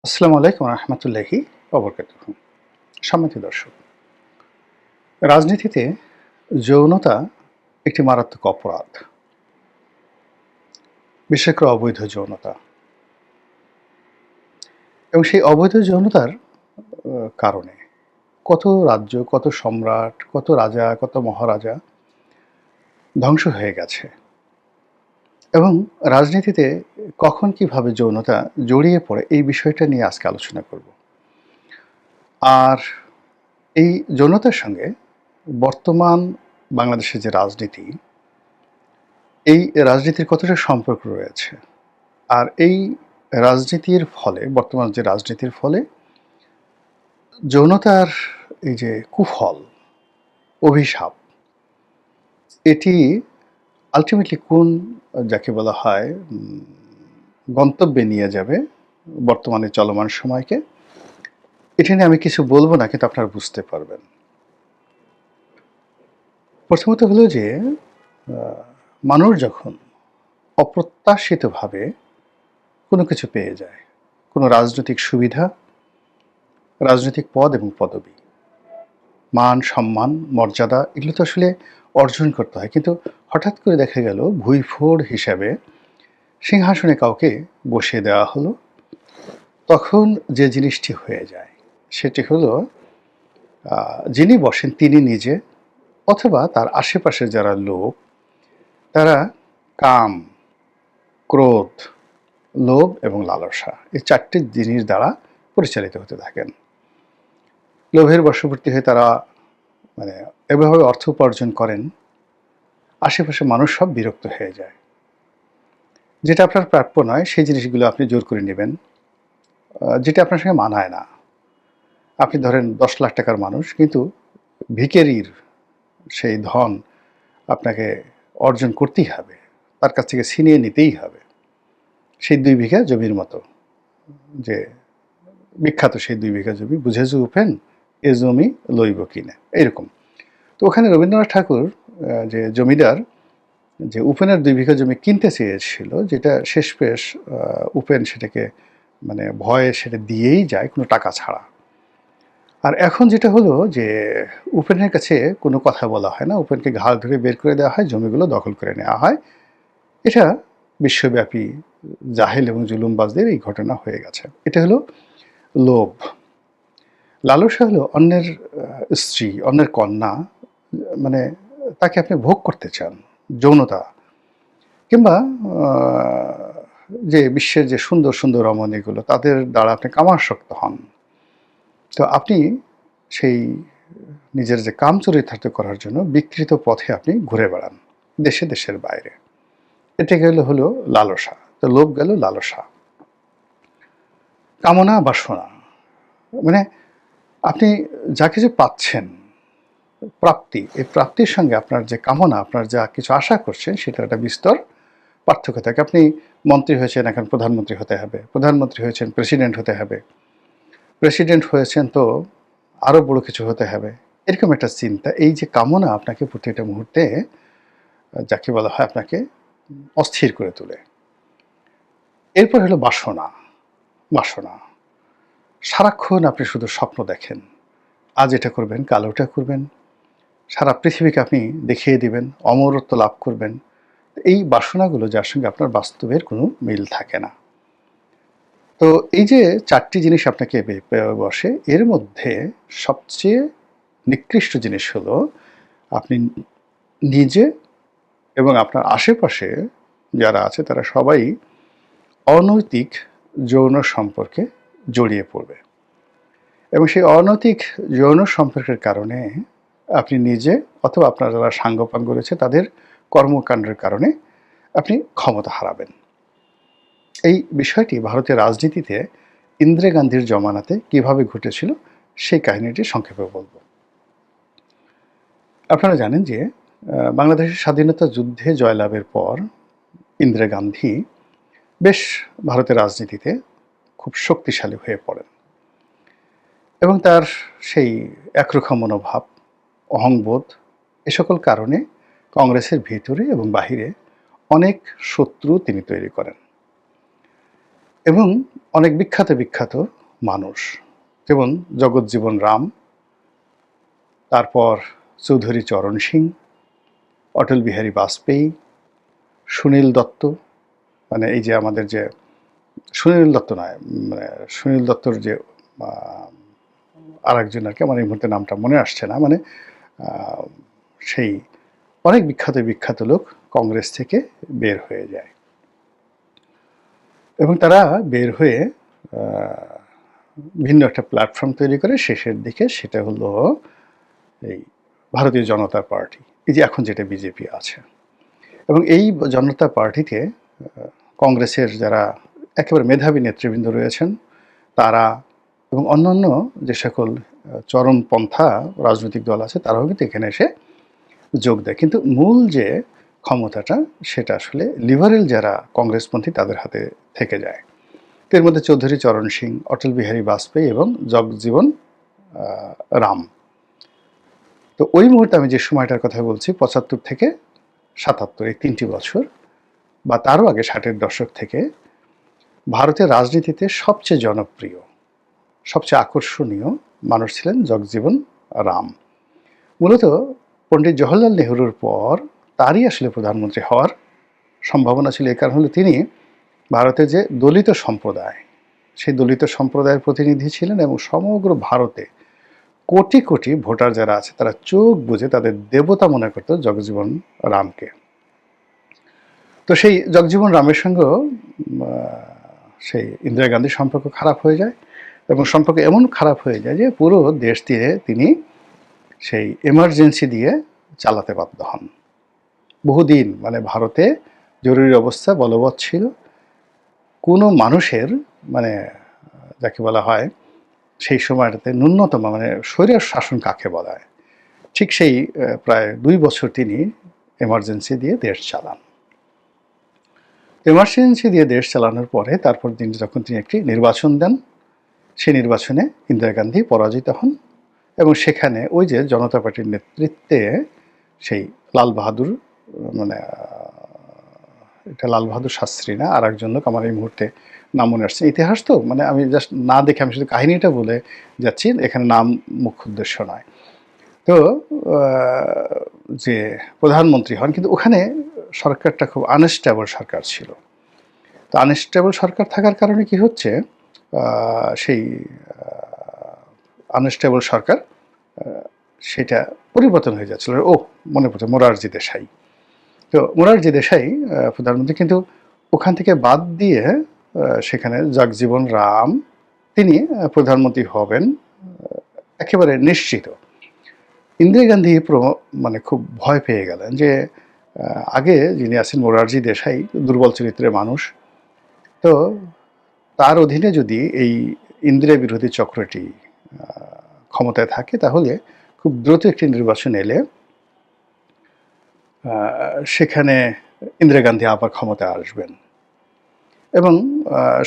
আসসালামু আলাইকুম রহমতুল্লাহি ওবরকাতুহু। সম্মানিত দর্শক, রাজনীতিতে যৌনতা একটি মারাত্মক অপরাধ, বিশেষ করে অবৈধ যৌনতা। এবং সেই অবৈধ যৌনতার কারণে কত রাজ্য, কত সম্রাট, কত রাজা, কত মহারাজা ধ্বংস হয়ে গেছে। এবং রাজনীতিতে কখন কিভাবে যৌনতা জড়িয়ে পড়ে এই বিষয়টা নিয়ে আজকে আলোচনা করব। আর এই যৌনতার সঙ্গে বর্তমান বাংলাদেশের যে রাজনীতি, এই রাজনীতির কতটা সম্পর্ক রয়েছে। আর এই রাজনীতির ফলে, বর্তমান যে রাজনীতির ফলে যৌনতার এই যে কুফল, অভিশাপ, এটি আল্টিমেটলি কোন, যাকে বলা হয়, গন্তব্যে নিয়ে যাবে বর্তমানে চলমান সময়কে, এটা নিয়ে আমি কিছু বলবো না, কিন্তু আপনারা বুঝতে পারবেন। প্রথমত হলো যে মানুষ যখন অপ্রত্যাশিতভাবে কোনো কিছু পেয়ে যায়, কোনো রাজনৈতিক সুবিধা, রাজনৈতিক পদ এবং পদবি, মান, সম্মান, মর্যাদা, এগুলো তো আসলে অর্জন করতে হয়। কিন্তু হঠাৎ করে দেখা গেল ভুঁইফোড় হিসাবে সিংহাসনে কাউকে বসিয়ে দেওয়া হলো। তখন যে জিনিসটি হয়ে যায় সেটি হলো, যিনি বসেন তিনি নিজে অথবা তার আশেপাশে যারা লোক, তারা কাম, ক্রোধ, লোভ এবং লালসা, এই চারটি জিনিস দ্বারা পরিচালিত হতে থাকেন। লোভের বশবর্তী হয়ে তারা মানে এভাবে অর্থ উপার্জন করেন, আশেপাশে মানুষ সব বিরক্ত হয়ে যায়। যেটা আপনার প্রাপ্য নয় সেই জিনিসগুলো আপনি জোর করে নেবেন, যেটা আপনার সঙ্গে মানায় না। আপনি ধরেন ১০ লাখ টাকার মানুষ, কিন্তু ভিখারির সেই ধন আপনাকে অর্জন করতেই হবে, তার কাছ থেকে ছিনিয়ে নিতেই হবে। সেই ২ বিঘা জমির মতো, যে বিখ্যাত সেই ২ বিঘা জমি, বুঝেছো উপেন এ জমি লইব কিনে, এইরকম। তো ওখানে রবীন্দ্রনাথ ঠাকুর, যে জমিদার, যে উপেনের ২ বিঘা জমি কিনতে চেয়েছিল, যেটা শেষমেশ উপেন সেটাকে মানে ভয়ে সেটা দিয়েই যায় কোনো টাকা ছাড়া। আর এখন যেটা হলো যে উপেনের কাছে কোনো কথা বলা হয় না, উপেনকে ঘাড় ধরে বের করে দেওয়া হয়, জমিগুলো দখল করে নেওয়া হয়। এটা বিশ্বব্যাপী জাহেল এবং জুলুমবাজদের এই ঘটনা হয়ে গেছে। এটা হলো লোভ। লালসা হলো অন্যের স্ত্রী, অন্যের কন্যা, মানে তাকে আপনি ভোগ করতে চান, যৌনতা। কিংবা যে বিশ্বের যে সুন্দর সুন্দর রমণীগুলো, তাদের দ্বারা আপনি কামাসক্ত হন। তো আপনি সেই নিজের যে কাম চরিতার্থ করার জন্য বিকৃত পথে আপনি ঘুরে বেড়ান, দেশে দেশের বাইরে। এটা হলো লালসা। তো লোভ গেল, লালসা, কামনা, বাসনা, মানে আপনি যা কিছু পাচ্ছেন, প্রাপ্তি, এই প্রাপ্তির সঙ্গে আপনার যে কামনা, আপনার যা কিছু আশা করছেন, সেটার একটা বিস্তর পার্থক্য থাকে। আপনি মন্ত্রী হয়েছেন, এখন প্রধানমন্ত্রী হতে হবে, প্রধানমন্ত্রী হয়েছেন প্রেসিডেন্ট হতে হবে, প্রেসিডেন্ট হয়েছেন তো আরও বড় কিছু হতে হবে, এরকম একটা চিন্তা। এই যে কামনা আপনাকে প্রতিটা মুহূর্তে, যাকে বলা হয়, আপনাকে অস্থির করে তোলে। এরপর হলো বাসনা। বাসনা, সারাক্ষণ আপনি শুধু স্বপ্ন দেখেন, আজ এটা করবেন, কাল ওটা করবেন, সারা পৃথিবীকে আপনি দেখিয়ে দিবেন, অমরত্ব লাভ করবেন। এই বাসনাগুলো, যার সঙ্গে আপনার বাস্তবের কোনো মিল থাকে না। তো এই যে ৪টি জিনিস আপনাকে বসে, এর মধ্যে সবচেয়ে নিকৃষ্ট জিনিস হলো আপনি নিজে এবং আপনার আশেপাশে যারা আছে তারা সবাই অনৈতিক যৌন সম্পর্কে জড়িয়ে পড়বে। এবং সেই অনৈতিক যৌন সম্পর্কের কারণে আপনি নিজে অথবা আপনার যারা সাঙ্গপাঙ্গ রয়েছে তাদের কর্মকাণ্ডের কারণে আপনি ক্ষমতা হারাবেন। এই বিষয়টি ভারতের রাজনীতিতে ইন্দিরা গান্ধীর জমানাতে কিভাবে ঘটেছিল সেই কাহিনীটি সংক্ষেপে বলব। আপনারা জানেন যে বাংলাদেশের স্বাধীনতা যুদ্ধে জয়লাভের পর ইন্দিরা গান্ধী বেশ ভারতের রাজনীতিতে খুব শক্তিশালী হয়ে পড়েন। এবং তার সেই একরোখা মনোভাব, অহংবোধ, এ সকল কারণে কংগ্রেসের ভিতরে এবং বাহিরে অনেক শত্রু তিনি তৈরি করেন। এবং অনেক বিখ্যাত বিখ্যাত মানুষ, যেমন জগৎজীবন রাম, তারপর চৌধুরী চরণ সিং, অটল বিহারী বাজপেয়ী, সুনীল দত্ত, মানে এই যে আমাদের যে সুনীল দত্ত নয়, মানে সুনীল দত্তর যে আর একজন আর কি, আমার এই মুহূর্তে নামটা মনে আসছে না, মানে সেই অনেক বিখ্যাত বিখ্যাত লোক কংগ্রেস থেকে বের হয়ে যায় এবং তারা বের হয়ে ভিন্ন একটা প্ল্যাটফর্ম তৈরি করে শেষের দিকে, সেটা হলো এই ভারতীয় জনতা পার্টি, এই যে এখন যেটা বিজেপি আছে। এবং এই জনতা পার্টিতে কংগ্রেসের যারা একেবারে মেধাবী নেতৃবৃন্দ রয়েছেন তারা এবং অন্যান্য যে সকল চরমপন্থা রাজনৈতিক দল আছে তারাও কিন্তু এখানে এসে যোগ দেয়, কিন্তু মূল যে ক্ষমতাটা সেটা আসলে লিবারেল যারা কংগ্রেসপন্থী তাদের হাতে থেকে যায়। এর মধ্যে চৌধুরী চরণ সিং, অটল বিহারী বাজপেয়ী এবং জগজীবন রাম। তো ওই মুহূর্তে আমি যে সময়টার কথা বলছি ৭৫ থেকে ৭৭, এই ৩টি বছর বা তারও আগে ৬০-এর দশক থেকে ভারতের রাজনীতিতে সবচেয়ে জনপ্রিয়, সবচেয়ে আকর্ষণীয় মানুষ ছিলেন জগজীবন রাম। মূলত পণ্ডিত জওহরলাল নেহরুর পর তারই আসলে প্রধানমন্ত্রী হওয়ার সম্ভাবনা ছিল। এই কারণ হলো তিনি ভারতের যে দলিত সম্প্রদায়, সেই দলিত সম্প্রদায়ের প্রতিনিধি ছিলেন এবং সমগ্র ভারতে কোটি কোটি ভোটার যারা আছে তারা চোখ বুজে তাদের দেবতা মনে করত জগজীবন রামকে। তো সেই জগজীবন রামের সঙ্গে সেই ইন্দিরা গান্ধীর সম্পর্ক খারাপ হয়ে যায় এবং সম্পর্ক এমন খারাপ হয়ে যায় যে পুরো দেশ দিয়ে তিনি সেই এমার্জেন্সি দিয়ে চালাতে বাধ্য হন। বহুদিন মানে ভারতে জরুরি অবস্থা বলবৎ ছিল। কোনো মানুষের মানে যাকে বলা হয় সেই সময়টাতে ন্যূনতম মানে স্বৈর শাসন কাকে বলা হয়, ঠিক সেই প্রায় ২ বছর তিনি এমার্জেন্সি দিয়ে দেশ চালান। এমার্জেন্সি দিয়ে দেশ চালানোর পরে তারপর তিনি যখন তিনি একটি নির্বাচন দেন, সেই নির্বাচনে ইন্দিরা গান্ধী পরাজিত হন এবং সেখানে ওই যে জনতা পার্টির নেতৃত্বে সেই লাল বাহাদুর, মানে এটা লাল বাহাদুর শাস্ত্রী না, আর একজন লোক, আমার এই মুহূর্তে নাম মনে আসছে। ইতিহাস তো মানে আমি জাস্ট না দেখে আমি শুধু কাহিনীটা বলে যাচ্ছি, এখানে নাম মুখ্য উদ্দেশ্য নয়। তো যে প্রধানমন্ত্রী হন, কিন্তু ওখানে সরকারটা খুব আনস্টেবল সরকার ছিল। তো আনস্টেবল সরকার থাকার কারণে কি হচ্ছে, সেই আনস্টেবল সরকার সেটা পরিবর্তন হয়ে যাচ্ছিল। মনে পড়ছে মোরারজি দেশাই। তো মোরারজি দেশাই প্রধানমন্ত্রী, কিন্তু ওখান থেকে বাদ দিয়ে সেখানে জগজীবন রাম তিনি প্রধানমন্ত্রী হবেন একেবারে নিশ্চিত। ইন্দিরা গান্ধী মানে খুব ভয় পেয়ে গেলেন যে আগে যিনি আছেন মোরারজি দেশাই দুর্বল চরিত্রের মানুষ, তো তার অধীনে যদি এই ইন্দিরা বিরোধী চক্রটি ক্ষমতায় থাকে তাহলে খুব দ্রুত একটি নির্বাচন এলে সেখানে ইন্দিরা গান্ধী আবার ক্ষমতায় আসবেন এবং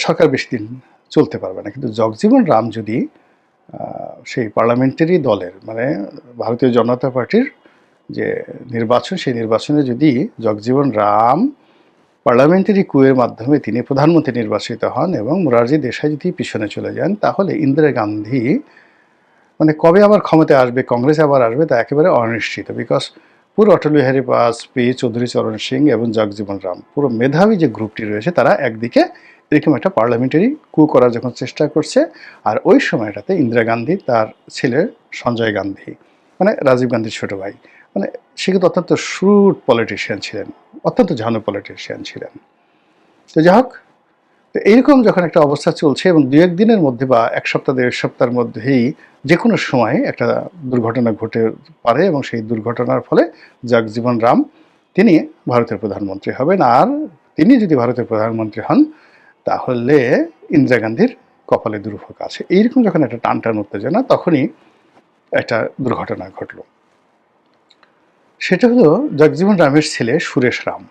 সরকার বেশি দিন চলতে পারবে না। কিন্তু জগজীবন রাম যদি সেই পার্লামেন্টারি দলের মানে ভারতীয় জনতা পার্টির যে নির্বাচন, সেই নির্বাচনে যদি জগজীবন রাম পার্লামেন্টারি কুয়ের মাধ্যমে তিনি প্রধানমন্ত্রী নির্বাচিত হন এবং মোরারজি দেশাই যদি পিছনে চলে যান, তাহলে ইন্দিরা গান্ধী মানে কবে আবার ক্ষমতায় আসবে, কংগ্রেস আবার আসবে, তা একেবারে অনিশ্চিত। বিকজ পুরো অটল বিহারী বাজপেয়ী, চৌধুরী চরণ সিং এবং জগজীবন রাম, পুরো মেধাবী যে গ্রুপটি রয়েছে তারা একদিকে এরকম একটা পার্লামেন্টারি কু করার যখন চেষ্টা করছে, আর ওই সময়টাতে ইন্দিরা গান্ধী তার ছেলে সঞ্জয় গান্ধী মানে রাজীব গান্ধীর ছোট ভাই, মানে সে কিন্তু অত্যন্ত শ্রুড পলিটিশিয়ান ছিলেন, অত্যন্ত ঝানু পলিটিশিয়ান ছিলেন। তো যাই হোক, তো এইরকম যখন একটা অবস্থা চলছে এবং ২-১ দিনের মধ্যে বা ১ সপ্তাহ ১.৫ সপ্তাহের মধ্যেই যে কোনো সময় একটা দুর্ঘটনা ঘটে পারে এবং সেই দুর্ঘটনার ফলে জগজীবন রাম তিনি ভারতের প্রধানমন্ত্রী হবেন। আর তিনি যদি ভারতের প্রধানমন্ত্রী হন তাহলে ইন্দিরা গান্ধীর কপালে দুর্ভোগ আছে। এইরকম যখন একটা টান উত্তেজনা, তখনই একটা দুর্ঘটনা ঘটল। সেটা হলো জগজীবন রামের ছেলে সুরেশ রাম।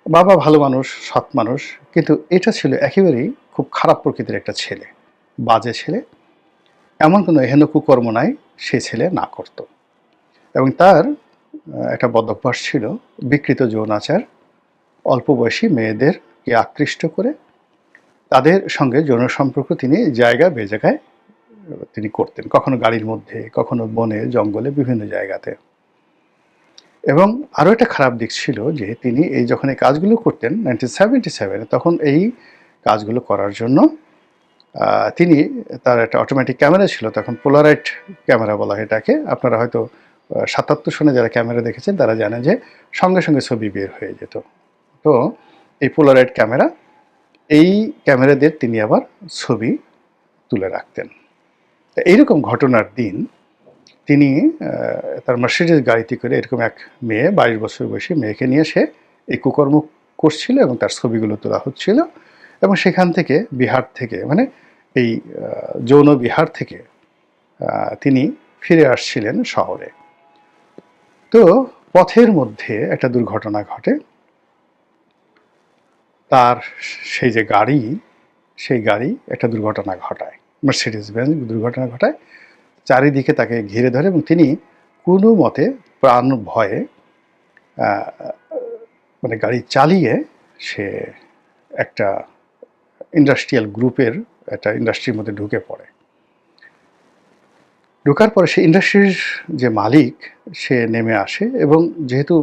বাবা ভালো মানুষ, সৎ মানুষ, কিন্তু এটা ছিল একেবারেই খুব খারাপ প্রকৃতির একটা ছেলে, বাজে ছেলে। এমন কোনো এহেন কুকর্ম নাই সে ছেলে না করত। এবং তার একটা বদভ্যাস ছিল বিকৃত যৌনাচার, অল্প বয়সী মেয়েদেরকে আকৃষ্ট করে তাদের সঙ্গে যৌন সম্পর্ক তিনি জায়গা বেজায়গায় তিনি করতেন, কখনো গাড়ির মধ্যে, কখনো বনে জঙ্গলে, বিভিন্ন জায়গাতে। এবং আরও একটা খারাপ দিক ছিল যে তিনি যখন এই কাজগুলো করতেন 1977, তখন এই কাজগুলো করার জন্য তিনি তার একটা অটোমেটিক ক্যামেরা ছিল, তখন পোলারাইট ক্যামেরা বলা হয় এটাকে। আপনারা হয়তো 77 সনে যারা ক্যামেরা দেখেছেন তারা জানেন যে সঙ্গে সঙ্গে ছবি বের হয়ে যেত। তো এই পোলারাইট ক্যামেরা, এই ক্যামেরা দিয়ে তিনি আবার ছবি তুলে রাখতেন। এইরকম ঘটনার দিন তিনি তার মার্সিডিজ গাড়িতে করে এরকম এক মেয়ে, 22 বছর বয়সী মেয়েকে নিয়ে সে এই কুকর্ম করছিল এবং তার ছবিগুলো তোলা হচ্ছিল। এবং সেখান থেকে বিহার থেকে, মানে এই যৌন বিহার থেকে তিনি ফিরে আসছিলেন শহরে। তো পথের মধ্যে একটা দুর্ঘটনা ঘটে। তার সেই যে গাড়ি, সেই গাড়ি একটা দুর্ঘটনা ঘটায়, মার্সিডিজ বেঞ্জ দুর্ঘটনা ঘটায়, চারিদিকে তাকে ঘিরে ধরে এবং তিনি কোনো মতে প্রাণ ভয়ে মানে গাড়ি চালিয়ে সে একটা ইন্ডাস্ট্রিয়াল গ্রুপের একটা ইন্ডাস্ট্রির মধ্যে ঢুকে পড়ে। ঢোকার পরে সে ইন্ডাস্ট্রির যে মালিক সে নেমে আসে এবং যেহেতু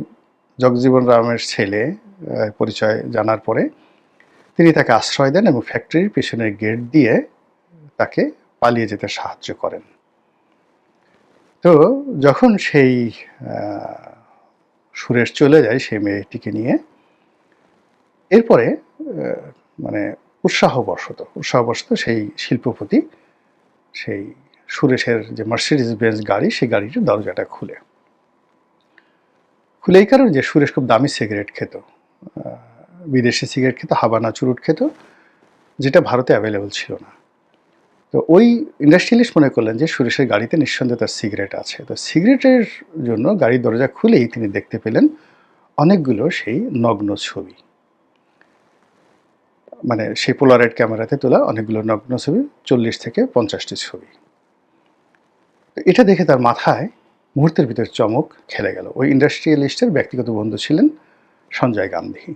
জগজীবন রামের ছেলে পরিচয় জানার পরে তিনি তাকে আশ্রয় দেন এবং ফ্যাক্টরির পেছনের গেট দিয়ে তাকে পালিয়ে যেতে সাহায্য করেন। তো যখন সেই সুরেশ চলে যায় সেই মেয়েটিকে নিয়ে, এরপরে মানে উৎসাহবশত সেই শিল্পপতি সেই সুরেশের যে মার্সিডিজ বেঞ্জ গাড়ি, সেই গাড়িটির দরজাটা খুলে এই কারণে যে সুরেশ খুব দামি সিগারেট খেত, বিদেশি সিগারেট খেত, হাবানা চুরুট খেত, যেটা ভারতে অ্যাভেলেবল ছিল না। তো ওই ইন্ডাস্ট্রিয়ালিস্ট মনে করলেন যে সুরেশের গাড়িতে নিঃসন্দেহে তার সিগারেট আছে। তো সিগারেটের জন্য গাড়ির দরজা খুলেই তিনি দেখতে পেলেন অনেকগুলো সেই নগ্ন ছবি, মানে সেই পোলারাইট ক্যামেরাতে তোলা অনেকগুলো নগ্ন ছবি, 40 থেকে 50টি ছবি। এটা দেখে তার মাথায় মুহূর্তের ভিতর চমক খেলে গেল। ওই ইন্ডাস্ট্রিয়ালিস্টের ব্যক্তিগত বন্ধু ছিলেন সঞ্জয় গান্ধী।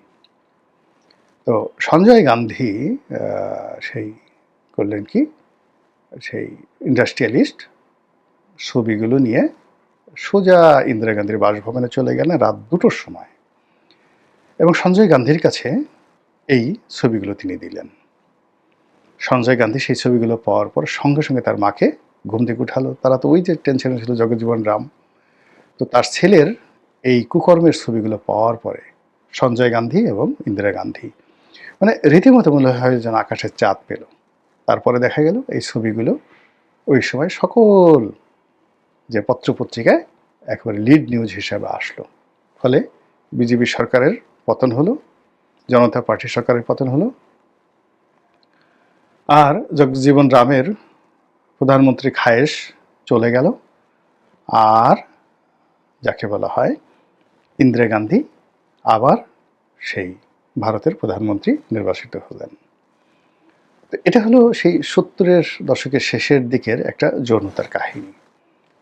তো সঞ্জয় গান্ধী সেই করলেন কি, সেই ইন্ডাস্ট্রিয়ালিস্ট ছবিগুলো নিয়ে সোজা ইন্দিরা গান্ধীর বাসভবনে চলে গেলেন রাত 2টোর সময় এবং সঞ্জয় গান্ধীর কাছে এই ছবিগুলো তিনি দিলেন। সঞ্জয় গান্ধী সেই ছবিগুলো পাওয়ার পর সঙ্গে সঙ্গে তার মাকে ঘুম থেকে উঠালো। তারা তো ওই যে টেনশনে ছিল জগজীবন রাম। তো তার ছেলের এই কুকর্মের ছবিগুলো পাওয়ার পরে সঞ্জয় গান্ধী এবং ইন্দিরা গান্ধী মানে রীতিমতো মনে হয় যেন আকাশের চাঁদ পেল। তারপরে দেখা গেল এই ছবিগুলো ওই সময় সকল যে পত্রপত্রিকায় একেবারে লিড নিউজ হিসাবে আসলো। ফলে বিজেপি সরকারের পতন হলো, জনতা পার্টি সরকারের পতন হলো, আর জগজীবন রামের প্রধানমন্ত্রী খায়েশ চলে গেল, আর যাকে বলা হয় ইন্দিরা গান্ধী আবার সেই ভারতের প্রধানমন্ত্রী নির্বাচিত হলেন। তো এটা হলো সেই 70-এর দশকের শেষের দিকের একটা যৌনতার কাহিনী।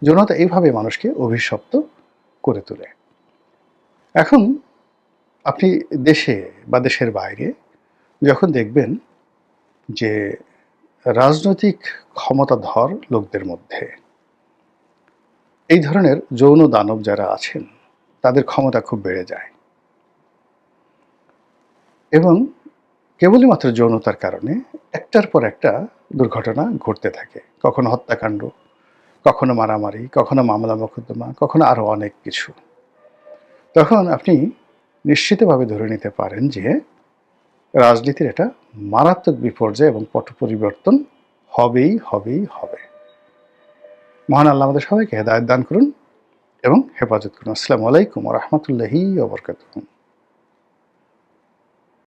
যৌনতা এইভাবে মানুষকে অভিশপ্ত করে তোলে। এখন আপনি দেশে বা দেশের বাইরে যখন দেখবেন যে রাজনৈতিক ক্ষমতাধর লোকদের মধ্যে এই ধরনের যৌন দানব যারা আছেন তাদের ক্ষমতা খুব বেড়ে যায় এবং কেবলই মাত্র যৌনতার কারণে একটার পর একটা দুর্ঘটনা ঘটতে থাকে। কখনো হত্যাকাণ্ড, কখনো মারামারি, কখনো মামলা মোকদ্দমা, কখনো আরও অনেক কিছু। তখন আপনি নিশ্চিতভাবে ধরে নিতে পারেন যে রাজনীতির একটা মারাত্মক বিপর্যয় এবং পট পরিবর্তন হবে। মহান আল্লাহ আমাদের সবাইকে হেদায়েত দান করুন এবং হেফাজত করুন। আসসালামু আলাইকুম ওয়া রাহমাতুল্লাহি ওয়া বারাকাতুহু।